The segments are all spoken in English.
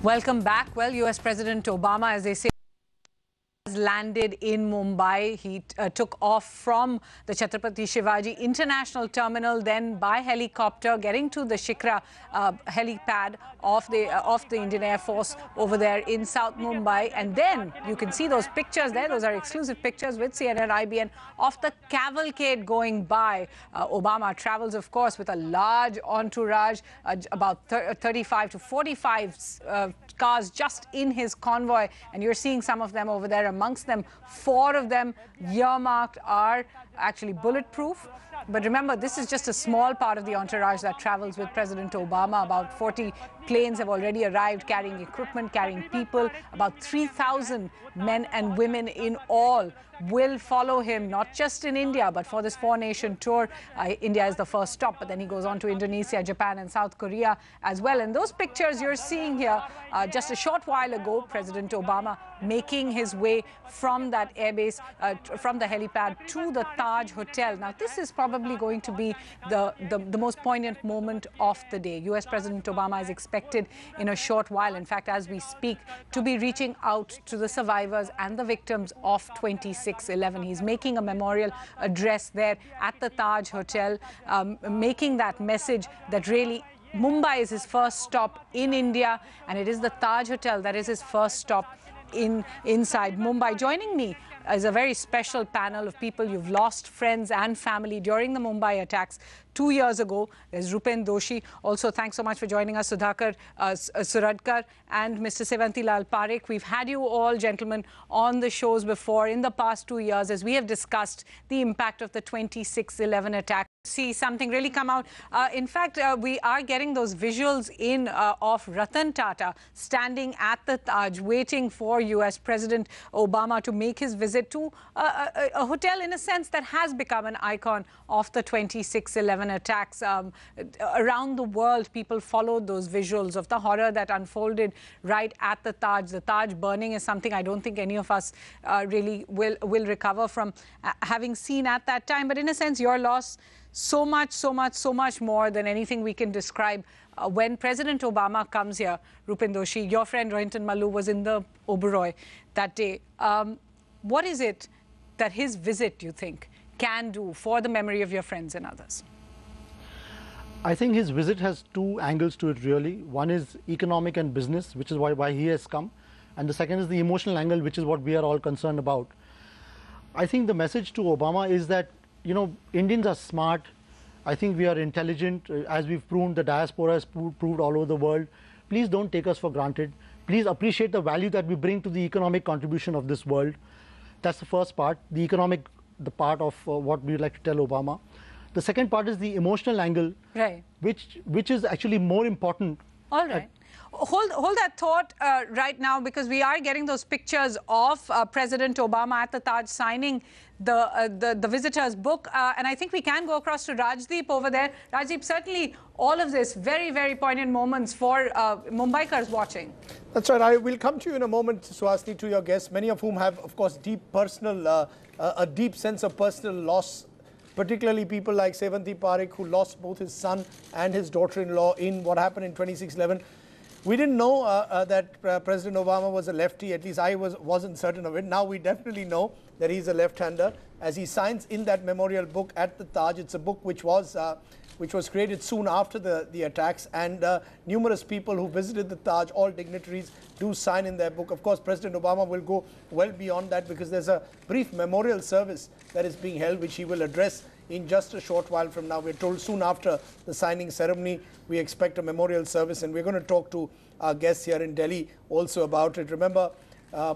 Welcome back. Well, US President Obama, as they say, has landed in Mumbai. He took off from the Chhatrapati Shivaji International Terminal, then by helicopter, getting to the Shikra helipad of the Indian Air Force over there in South Mumbai. And then you can see those pictures there. Those are exclusive pictures with CNN IBN of the cavalcade going by. Obama travels, of course, with a large entourage, about 35 to 45 cars just in his convoy. And you're seeing some of them over there. Amongst them, 4 of them earmarked are actually bulletproof. But remember, this is just a small part of the entourage that travels with President Obama. About 40 planes have already arrived carrying equipment, carrying people. About 3,000 men and women in all will follow him, not just in India, but for this 4-nation tour. India is the first stop, but then he goes on to Indonesia, Japan, and South Korea as well. And those pictures you're seeing here, just a short while ago, President Obama making his way from that airbase, from the helipad to the Taj Hotel. Now, this is probably going to be the most poignant moment of the day. US President Obama is expected in a short while, in fact, as we speak, to be reaching out to the survivors and the victims of 26/11. He's making a memorial address there at the Taj Hotel, making that message that really Mumbai is his first stop in India, and it is the Taj Hotel that is his first stop inside Mumbai. Joining me is a very special panel of people you've lost friends and family during the Mumbai attacks 2 years ago. There's Rupen Doshi. Also, thanks so much for joining us, Sudhakar Suradkar and Mr. Sevantilal Parekh. We've had you all, gentlemen, on the shows before in the past 2 years as we have discussed the impact of the 26/11 attack. See something really come out. In fact, we are getting those visuals in of Ratan Tata standing at the Taj, waiting for US President Obama to make his visit to a hotel, in a sense, that has become an icon of the 26/11 attacks. Around the world, people followed those visuals of the horror that unfolded right at the Taj. The Taj burning is something I don't think any of us really will recover from having seen at that time. But in a sense, your loss, so much more than anything we can describe. When President Obama comes here, Rupen Doshi, your friend Rohinton Mallu was in the Oberoi that day. What is it that his visit, you think, can do for the memory of your friends and others? I think his visit has 2 angles to it, really. One is economic and business, which is why he has come. And the second is the emotional angle, which is what we are all concerned about. I think the message to Obama is that, you know, Indians are smart. I think we are intelligent, as we've proven. The diaspora has proved all over the world. Please don't take us for granted. Please appreciate the value that we bring to the economic contribution of this world. That's the first part, the part of what we like to tell Obama. The second part is the emotional angle, right, which is actually more important. All right. Hold that thought right now, because we are getting those pictures of President Obama at the Taj signing the visitor's book. And I think we can go across to Rajdeep over there. Rajdeep, certainly all of this very poignant moments for Mumbaikars watching. That's right. I will come to you in a moment, Suhasini, to your guests, many of whom have, of course, a deep sense of personal loss, particularly people like Sevanti Parekh, who lost both his son and his daughter-in-law in what happened in 26/11. We didn't know that President Obama was a lefty. At least I wasn't certain of it. Now we definitely know that he's a left-hander, as he signs in that memorial book at the Taj. It's a book which was created soon after the attacks, and numerous people who visited the Taj, all dignitaries, do sign in their book. Of course, President Obama will go well beyond that, because there's a brief memorial service that is being held, which he will address in just a short while from now. We're told soon after the signing ceremony, we expect a memorial service, and we're going to talk to our guests here in Delhi also about it. Remember,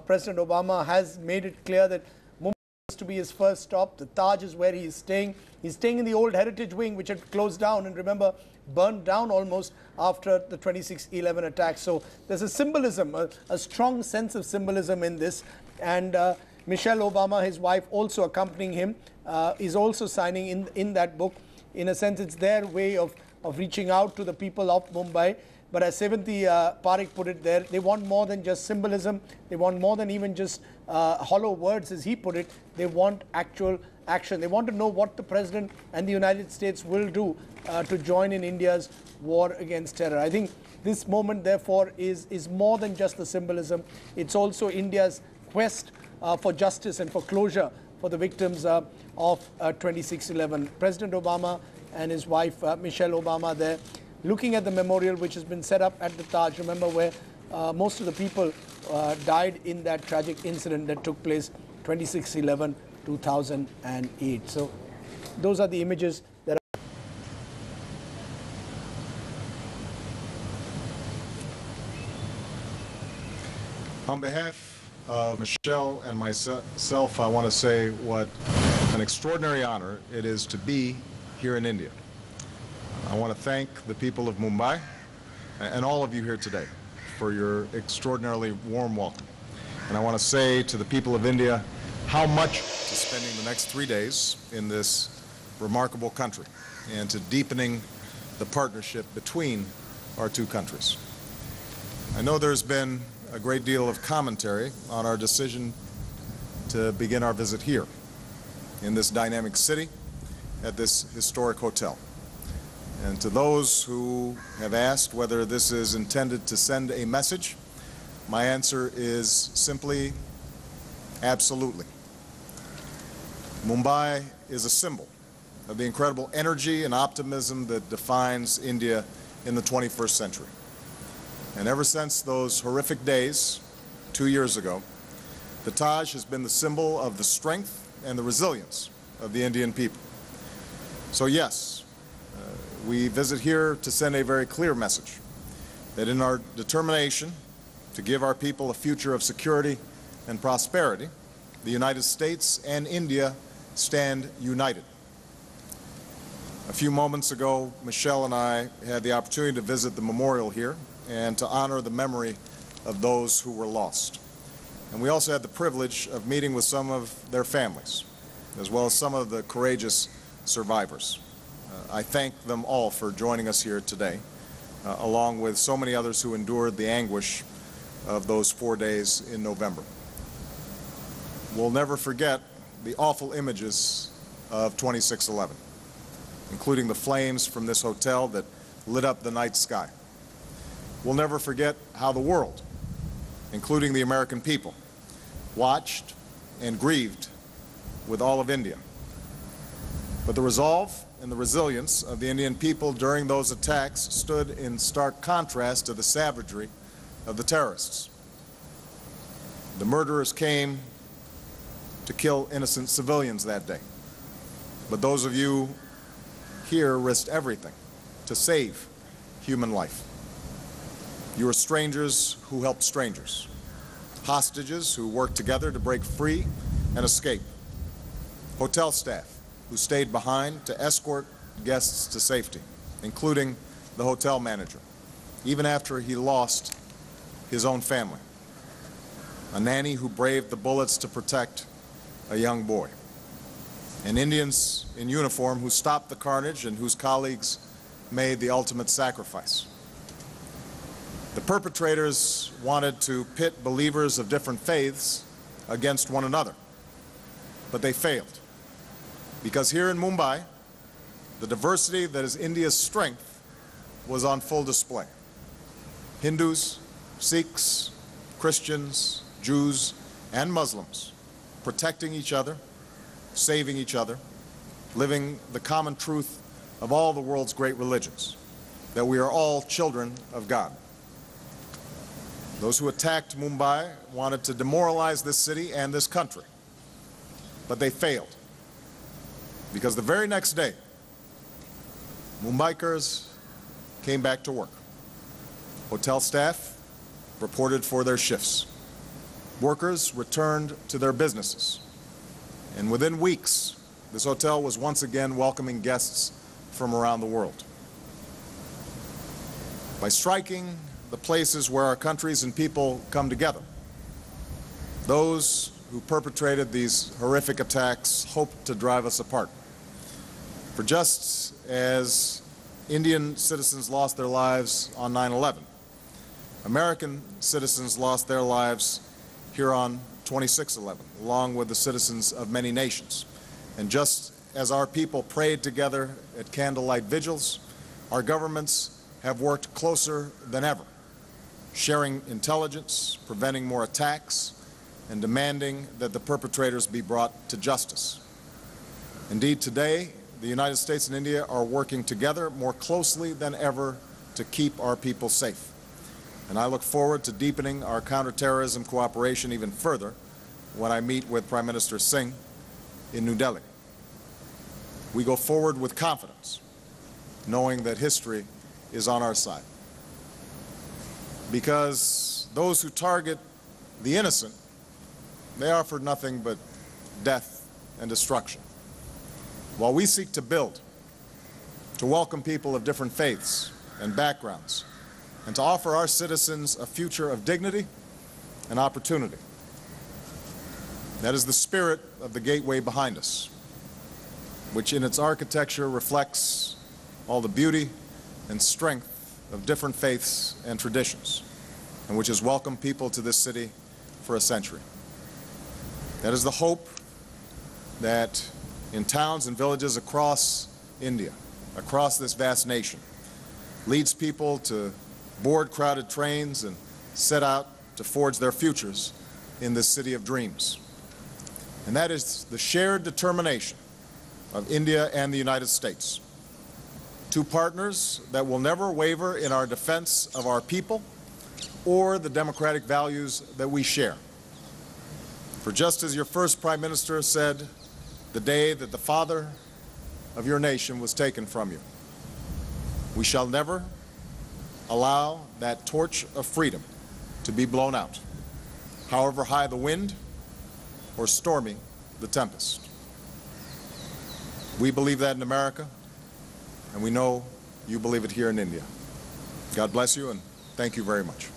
President Obama has made it clear that Mumbai is to be his first stop. The Taj is where he is staying. He's staying in the old heritage wing, which had closed down and, remember, burned down almost after the 26/11 attack. So there's a symbolism, a strong sense of symbolism in this. And Michelle Obama, his wife, also accompanying him, is also signing in that book. In a sense, it's their way of reaching out to the people of Mumbai. But as Sevanti Parekh put it there, they want more than just symbolism. They want more than even just hollow words, as he put it. They want actual action. They want to know what the President and the United States will do to join in India's war against terror. I think this moment, therefore, is more than just the symbolism. It's also India's quest for justice and for closure for the victims of 26/11. President Obama and his wife, Michelle Obama, there looking at the memorial which has been set up at the Taj. Remember, where most of the people died in that tragic incident that took place 26/11/2008. So those are the images that on behalf of Michelle and myself, I want to say what an extraordinary honor it is to be here in India. I want to thank the people of Mumbai and all of you here today for your extraordinarily warm welcome. And I want to say to the people of India how much to spending the next 3 days in this remarkable country and to deepening the partnership between our two countries. I know there's been a great deal of commentary on our decision to begin our visit here in this dynamic city at this historic hotel. And to those who have asked whether this is intended to send a message, my answer is simply absolutely. Mumbai is a symbol of the incredible energy and optimism that defines India in the 21st century. And ever since those horrific days 2 years ago, the Taj has been the symbol of the strength and the resilience of the Indian people. So yes, we visit here to send a very clear message that in our determination to give our people a future of security and prosperity, the United States and India stand united. A few moments ago, Michelle and I had the opportunity to visit the memorial here and to honor the memory of those who were lost. And we also had the privilege of meeting with some of their families, as well as some of the courageous survivors. I thank them all for joining us here today, along with so many others who endured the anguish of those 4 days in November. We'll never forget the awful images of 26/11, including the flames from this hotel that lit up the night sky. We'll never forget how the world, including the American people, watched and grieved with all of India. But the resolve and the resilience of the Indian people during those attacks stood in stark contrast to the savagery of the terrorists. The murderers came to kill innocent civilians that day. But those of you here risked everything to save human life. You are strangers who helped strangers, hostages who worked together to break free and escape, hotel staff who stayed behind to escort guests to safety, including the hotel manager, even after he lost his own family, a nanny who braved the bullets to protect a young boy, and Indians in uniform who stopped the carnage and whose colleagues made the ultimate sacrifice. The perpetrators wanted to pit believers of different faiths against one another, but they failed. Because here in Mumbai, the diversity that is India's strength was on full display. Hindus, Sikhs, Christians, Jews, and Muslims protecting each other, saving each other, living the common truth of all the world's great religions, that we are all children of God. Those who attacked Mumbai wanted to demoralize this city and this country, but they failed. Because the very next day, Mumbaikars came back to work. Hotel staff reported for their shifts. Workers returned to their businesses. And within weeks, this hotel was once again welcoming guests from around the world. By striking the places where our countries and people come together, those who perpetrated these horrific attacks hoped to drive us apart. For just as Indian citizens lost their lives on 9/11, American citizens lost their lives here on 26/11, along with the citizens of many nations. And just as our people prayed together at candlelight vigils, our governments have worked closer than ever, sharing intelligence, preventing more attacks, and demanding that the perpetrators be brought to justice. Indeed, today, the United States and India are working together more closely than ever to keep our people safe. And I look forward to deepening our counterterrorism cooperation even further when I meet with Prime Minister Singh in New Delhi. We go forward with confidence, knowing that history is on our side. Because those who target the innocent, they offer nothing but death and destruction. While we seek to build, to welcome people of different faiths and backgrounds, and to offer our citizens a future of dignity and opportunity. That is the spirit of the gateway behind us, which in its architecture reflects all the beauty and strength of different faiths and traditions, and which has welcomed people to this city for a century. That is the hope that in towns and villages across India, across this vast nation, leads people to board crowded trains and set out to forge their futures in this city of dreams. And that is the shared determination of India and the United States, two partners that will never waver in our defense of our people or the democratic values that we share. For just as your first Prime Minister said the day that the father of your nation was taken from you, we shall never allow that torch of freedom to be blown out, however high the wind or stormy the tempest. We believe that in America, and we know you believe it here in India. God bless you, and thank you very much.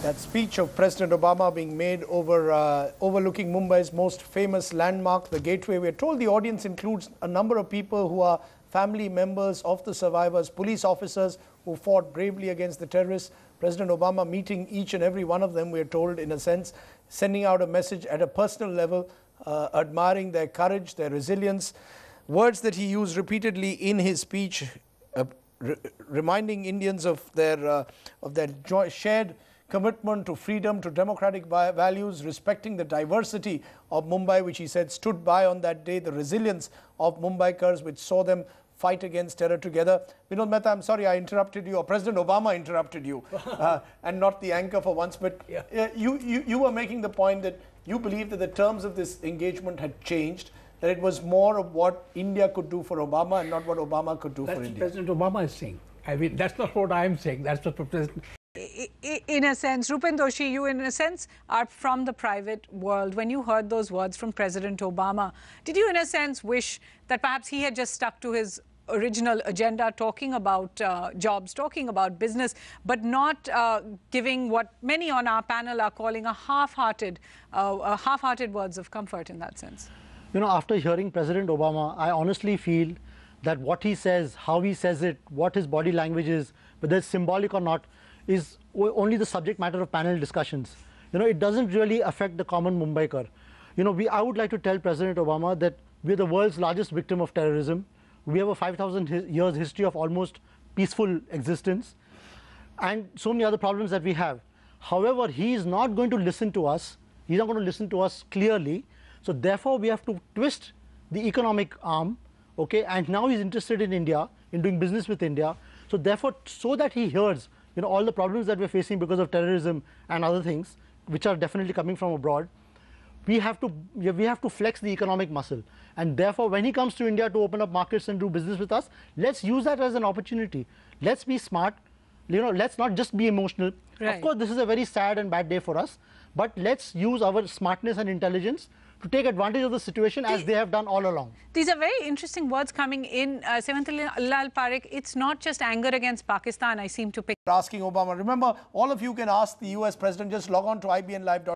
That speech of President Obama being made overlooking Mumbai's most famous landmark, the Gateway. We're told the audience includes a number of people who are family members of the survivors, police officers who fought bravely against the terrorists. President Obama meeting each and every one of them, we're told, in a sense, sending out a message at a personal level, admiring their courage, their resilience. Words that he used repeatedly in his speech, reminding Indians of their shared commitment to freedom, to democratic values, respecting the diversity of Mumbai, which he said stood by on that day, the resilience of Mumbaikars, which saw them fight against terror together. Vinod Mehta, I'm sorry I interrupted you, or President Obama interrupted you, and not the anchor for once, but you were making the point that you believe that the terms of this engagement had changed, that it was more of what India could do for Obama and not what Obama could do for India. That's what President Obama is saying. I mean, that's not what I'm saying. That's what President... In a sense, Rupen Doshi, you in a sense are from the private world. When you heard those words from President Obama, did you in a sense wish that perhaps he had just stuck to his original agenda, talking about jobs, talking about business, but not giving what many on our panel are calling a half-hearted words of comfort in that sense? You know, after hearing President Obama, I honestly feel that what he says, how he says it, what his body language is, whether it's symbolic or not, is only the subject matter of panel discussions. You know, it doesn't really affect the common Mumbaikar. You know, I would like to tell President Obama that we're the world's largest victim of terrorism. We have a 5,000 years history of almost peaceful existence, and so many other problems that we have. However, he is not going to listen to us. He's not going to listen to us clearly. So therefore, we have to twist the economic arm, okay? And now he's interested in India, in doing business with India. So therefore, so that he hears, you know, all the problems that we're facing because of terrorism and other things, which are definitely coming from abroad, we have to flex the economic muscle. And therefore, when he comes to India to open up markets and do business with us, let's use that as an opportunity. Let's be smart. You know, let's not just be emotional. Right. Of course, this is a very sad and bad day for us, but let's use our smartness and intelligence to take advantage of the situation as they have done all along. These are very interesting words coming in. Sevantalal Parekh, it's not just anger against Pakistan, I seem to pick. Asking Obama. Remember, all of you can ask the US President, just log on to IBNLive.com.